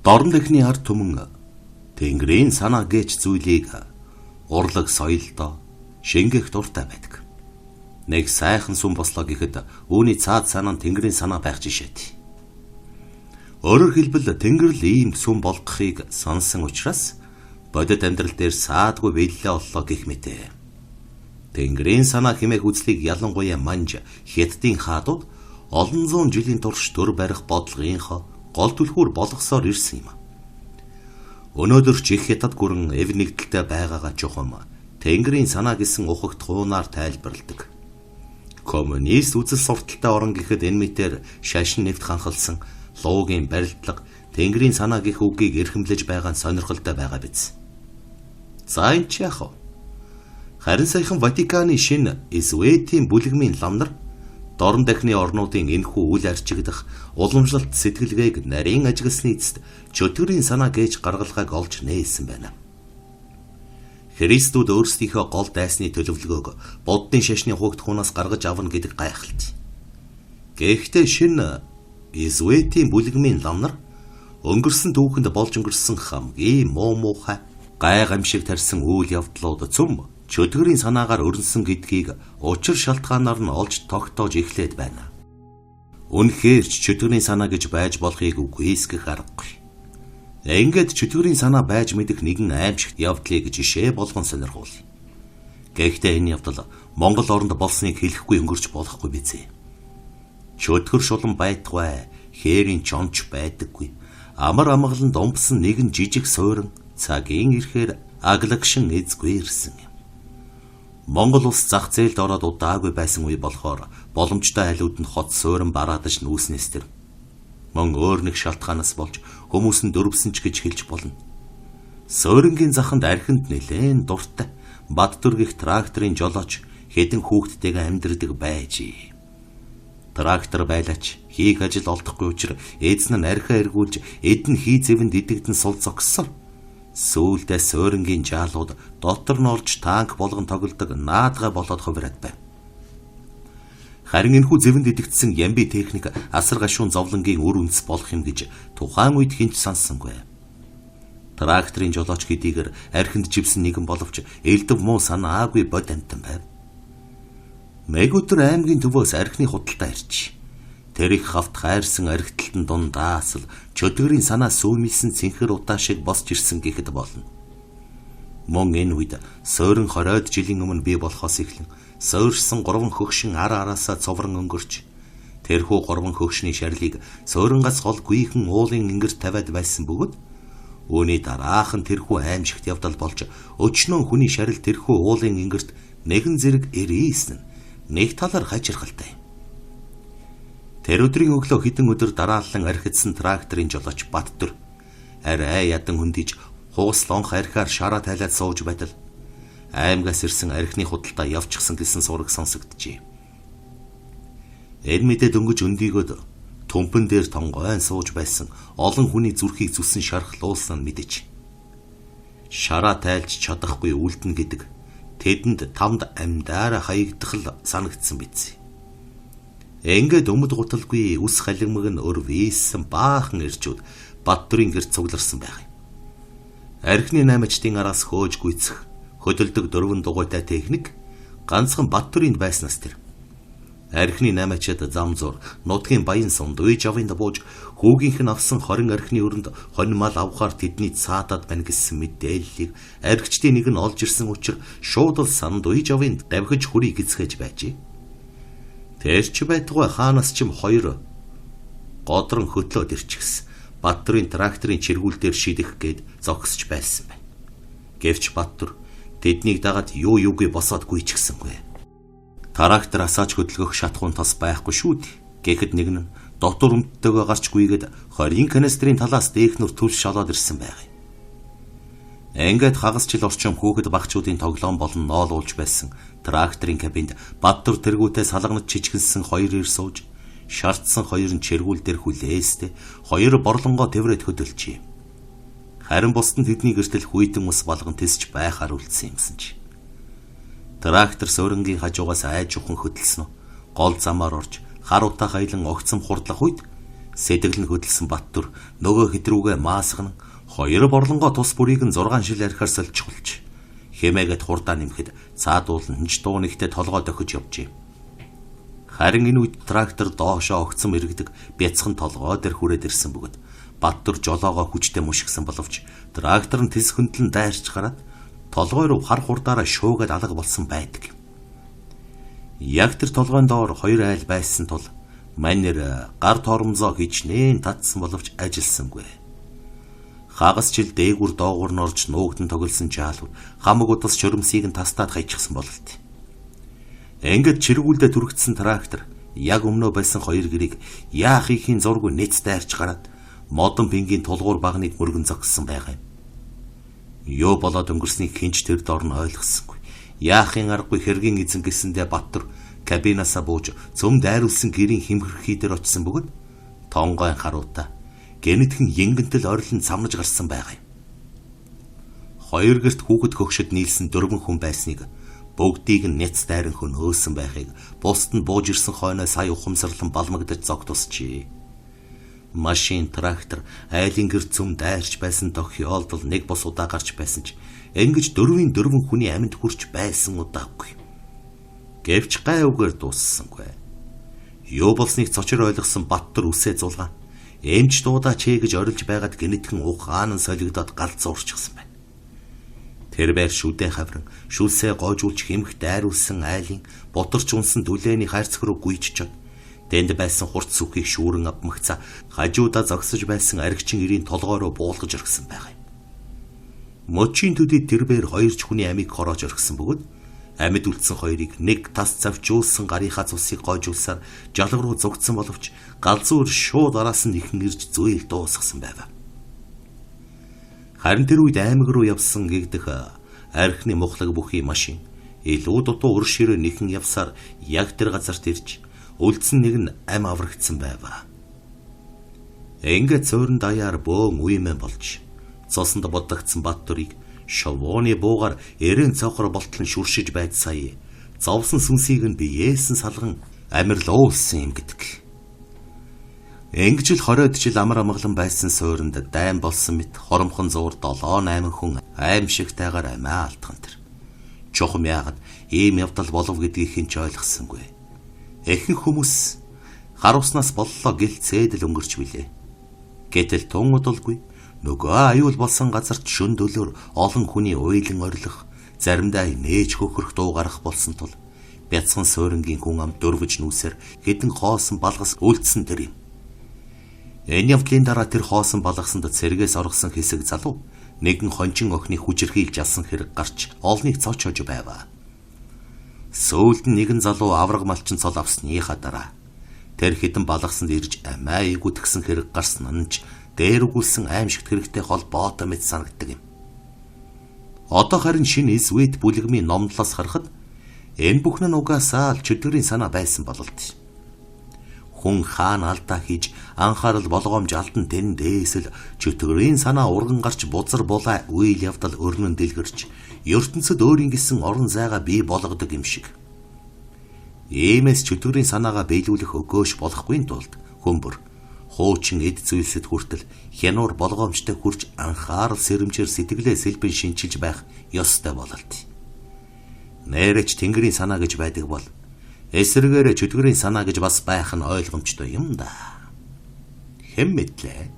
Дорн дэхний ард түмэн Тэнгэрийн санаа гэж зүйлийг урлаг соёлдоо шингэх дуртай байдаг. Нэг сайхан сүм бослоо гэхэд үүний цаад санаа нь Тэнгэрийн санаа байх жишээт. Өөрөөр хэлбэл Тэнгэр л ийм сүм болгохыг сонсон учраас бодит амьдрал дээр саадгүй биелэлээ оллоо гэх мэтээ. Тэнгэрийн санаа хэмээх үзлийг ялангуяа манж хятадын хаадууд олон зуун жилийн турш төр барих бодлогынхоо гол түлхүүр болгосоор ирсэн юм. Өнөөдөр ч их хятад гүрэн эв нэгдэлтэй байгаагаа чухам Тэнгэрийн санаа гэсэн ухагт хуунаар тайлбарладаг. Коммунист үзэл сурталтай орон гэхэд энэ мэтэр шашин нэвт ханхалсан луугийн барилдлага Тэнгэрийн санаа гэх үгийг эрхэмлэж байгаа нь сонирхолтой байгаа биз. За энэ ч яах вэ? Харин саяхан Ватиканы шинэ Иезуитийн бүлэгмийн лам нар Дорн дахны орнуудын энэхүү үл арчигдах уламжлалт сэтгэлгээг нарийн ажигласны эцэст чөтгөрийн санаа гэж гаргалгааг олж нээсэн байна. Христүүд өөрсдийнхөө гол дайсны төлөвлөгөөг Буддын шашны хугт хунаас гаргаж авна гэдэг гайхалт. Гэхдээ шинэ Иезуитийн бүлэгмийн лам нар өнгөрсөн түүхэнд болж өнгөрсөн хамгийн муухай гай гамшиг тарьсан үйл явдлууд цөм чөтгөрийн санаагаар өрнсөн гэдгийг учир шалтгаанаар нь олж тогтоож эхлээд байна. Үнэхээр ч чөтгөрийн санаа гэж байж болохыг үгүйсгэх аргагүй. Ингээд чөтгөрийн санаа байж мэдэх нэгэн аимшигт явдлыг жишээ болгон сонирхуул. Гэхдээ энэ явдал Монгол оронд болсныг хэлэхгүй өнгөрч болохгүй биз. Чөтгөр шулан байтугай хээрийн чонч байдаггүй. Амар амгаланд умбсан нэгэн жижиг суурин цагийн ирэхээр аглагшин эзгүй ирсэн юм. Монгол улс зах зээлд ороод удаагүй байсан үе болохоор боломжтой айлууд нь хот суурин бараадаж нүүснээс тэр мөн өөр нэг шалтгаанаас болж хүмүүс нь дөрвсөн ч гэж хэлж болно. Суурингийн заханд архинд нэлээд дуртай бат дүргих тракторын жолооч хэдэн хүүхдтэйгээ амьдардаг байж. Трактор байлаач хийх ажил олдохгүй учраас эзэн нь архиа эргүүлж эдэн хий зэвэнд идэгдэн сул зогссоор сүүлдээ суурингийн жаалууд дотор нь орж танк болгон тоглодог наадгай болоод хувираад байна. Харин энэхүү зэвэнд идэгдсэн ямби техник асар гашуун зовлонгийн үр үндэс болох юм гэж тухайн үед хинч санссангүй. Тракторын жолооч гэдийгээр архинд живсэн нэгэн боловч элдв муу санаагүй бод амтан байв. Мэгүтэр аймгийн төвөөс архины худалдаа ирж тэр их хавт хайрсан архиталтан дундаас л чөтгөрийн санаа сүүмэлсэн цэнхэр удаа шиг босч ирсэн гэхэд болно. Мөн энэ үед суурин 20-од жилийн өмнө бий болохоос эхлэн суурьсан 3 хөгшин араасаа цоврон өнгөрч тэрхүү 3 хөгшний шарлыг суурингаас гол гүйхэн уулын ингэр тавиад байсан бөгөөд үүний дараахан тэрхүү аимшигт явдал болж өчнөө хүний шарил тэрхүү уулын ингэрт нэгэн зэрэг ирээсэн нэг талаар хачирхалтай. Тэр өдрийн өглөө хитэн өдөр дараалан архидсан тракторын жолооч Баттүр арай ядан хөндиж хуус лонх архиар шараа тайлаад сууж байтал аймгаас ирсэн архины худалдаа явчихсан гэсэн сураг сонсогджээ. Энэ мэдээ дөнгөж өндийгөөд төмпөн дээр тонгойн сууж байсан олон хүний зүрхийг зүсэн шархлуулсан нь мэдэж. Шараа тайлж чадахгүй үлдэн гэдэг тэдэнд тамд амьдаараа хаягдах л санагдсан биз. Ингээд өмд гуталгүй ус халимг нь өрвийсэн баахан ирчүүд Баттүрийн гэр цугларсан байх юм. Архины наймачдын араас хөөж гүйцэх хөдөлдөг дөрвөн дугуйтай техник ганцхан Баттүринд байснаас тэр архины наймачид зам зур нутгийн баян сунд үе жавынд бууж хүүгийнх нь авсан 20 архины өрөнд хоньмал авахаар тэдний цаатаад байна гэсэн мэдээллийг архичдын нэг нь олж ирсэн учраас шууд л санд үе жавынд давхиж хүрийг эзхэж байжээ. Тэрч байтугай хаанаас ч 2 годрон хөтлөөд ирчихсэн. Баттүрийн тракторын чиргүүл дээр шидэх гээд зогсож байсан байна. Гэвч Баттүр тэднийг дагаад юугүй босоод гүйчихсэнгүй. Трактор асааж хөдөлгөх шатхуун тас байхгүй шүү дээ. Гэхэд нэг нь дотор өмдтөөгөө гарч гүйгээд 20 канистрын талаас дээхнүр төлс шалоод ирсэн байг. Ингээд хагас жил орчим хүүхэд багчуудын тоглоом болон ноолуулж байсан тракторын кабинд Баттүр тэргүүтээ салганаж чичгэнсэн 2 ир сууж шаардсан 2 нь чиргүүл дээр хүлээстэй 2 борлонгоо тэврээд хөдөлжээ. Харин бусдын тэдний гэртэл хүйтэн ус балган тэсч байхаар үлдсэн юмсан чи. Трактор суурингийн хажуугаас айж ухан хөдөлсөн нь гол замаар орж хар утаа хайлан огцом хурдлах үед Сэтгэл нь хөдөлсөн Баттүр нөгөө хэд рүүгээ маасган хоёр борлонгоо тус бүрийг нь 6 шил архиар соличихулж хэмээгээд хурдаа нэмэхэд цаадуулан ч дуу нэгтээ толгой дохиж явжээ. Харин энэ үед трактор доошоо огцом иргэдэг бяцхан толгой дээр хүрээд ирсэн бөгөөд Баттүр жолоогоо хүчтэй мушгсан боловч трактор нь тэс хөндлөн дайрч гараад толгой руу хар хурдаараа шуугаад алга болсон байдаг. Яг тэр толгойн доор хоёр айл байсан тул манер гар торомзоо хичнээн татсан боловч ажилсангүй. Хагас жил дээгүр доогуур нь орж нуугдан тоглосон жаалууд хамаг удас шөрөмсийг нь тастаад хайчихсан бололт. Ингээд чиргүүлдэ түргцсэн трактор яг өмнөө байсан хоёр гэрийг яах ихийн зургүй нэц дайрч гараад модон пингийн тулгуур багныг мөргөн зогссон байгаа юм. Юу болоод өнгөрснийг хинч тэр дор нь ойлгосонгүй. Яахын аргагүй хэргийн эзэн гэсэндээ Баттүр кабинасаа бууж цөм дайруулсан гэрийн химхэрхий дээр очисон бөгөөд тонгойн харуута гэнэтхэн янгэнтэл орилон цамнаж гарсан байгаа юм. Хоёр гэрт хүүхэд хөгшөд нийлсэн 4 хүн байсныг бүгдийг нь няц дайран хүн өөсөн байхыг бусд нь бууж ирсэн хойноо сая ухамсарлан балмагдаж зогтусчээ. Машин трактор айлын гэр цөм дайрч байсан тохиолдол нэг бос удаа гарч байсан ч ингэж 4 хүний амьд хүрч байсан удаагүй. Гэвч гайвгаар дууссангүй. Юу болсныг цочор ойлгосон Баттүр үсээ зулгаан эмч дуудаа чээ гэж орилж байгаад гэнэтхэн ухаан нь солигдоод галзуурчихсан байна. Тэр байр шүдэн хавран шүлсээ гоожуулж хэмх дайруулсан айлын бутарч унсан дүлээний хайрцаг руу гүйччод тэнд байсан хурц сүхийг шүүрэн авмагцаа хажуудаа зогсож байсан аригчин ирийн толгой руу буулгаж орхисон байгаа юм. Мөчийн төдий тэр байр хоёр ч хүний амийг хороож орхисон бөгөөд амьд үлдсэн хоёрыг нэг тас завжуулсан гарийнхаа цусыг гоожуулсаар жалга руу зогдсон боловч галзуур шууд араас нь ихэн ирж зөөл дуусгасан байв. Харин тэр үед аймаг руу явсан гэгдэх архины мухлаг бүхий машин илүү дутуу өр ширээ нэхэн явсаар яг тэр газарт ирж үлдсэн нэг нь ам аврагдсан байв. Ингээд цөөрөн даяар бөөн үемэн болж цосонд бодогдсон Баттүрийг шовооны буугаар эрен цохор болтлон шүршиж байд сая зовсон сүнсийг нь биеэсэн салган амирлуулсан юм гэдэг. Ингэж л 20 жил амар амгалан байсан суурьнд дайм болсон мэт хоромхон зуур 7-8 хүн аимшигтайгаар амиа алдхан тэр. Чухам яагаад ийм явдал болов гэдгийг хэн ч ойлгосонгүй. Эхэнх хүмүүс харуснаас боллоо гэлцээд л өнгөрч билээ. Гэтэл тун удалгүй нөгөө аюул болсон газарт шөн дөлөөр олон хүний уйлан орилох, заримдаа нээж хөхрөх дуу гарах болсон тул бяцхан суурингийн хүн ам дөрвөж нүүсээр хэдэн хоосон балгас үлдсэн тэр юм. Энэ явдлын дараа тэр хоосон балгасанд цэргээс оргосон хэсэг залуу нэгэн хончин охины хүчирхийлж алсан хэрэг гарч олныг цоочож байв. Сөүлд нэгэн залуу авраг малчин цол авсныхаа дараа тэр хэдэн балгасанд ирж амиа игүтгсэн хэрэг гарсан нь ч дээр үгүүлсэн аимшигт хэрэгтэй холбоотой мэт санагддаг юм. Одоо харин шинэ Эзвэт бүлэгмийн номдлоос харахад энэ бүхэн нь угаасаа л чөтгөрийн санаа байсан бололт. Хүн хаана алдаа хийж анхаарал болгоомж алдан тэн дээсэл чөтгөрийн санаа урган гарч бузар булаа үйл явдал өрнөн дэлгэрч ертөнцид өөрийн гэсэн орон зайгаа бий болгодог юм шиг. Иймээс чөтгөрийн санаагаа биелүүлэх өгөөш болохгүй тулд хүмүүр хуучин эд зүйлсэд хүртэл хянуур болгоомжтой хүрч анхаарал сэрэмжээр сэтгэлээ сэлбэн шинчилж байх ёстой бололт. Нэрэж тэнгэрийн санаа гэж байдаг бол эсрэгээр чөтгөрийн санаа гэж бас байх нь ойлгомжтой юм да. Хэн мэдлээ?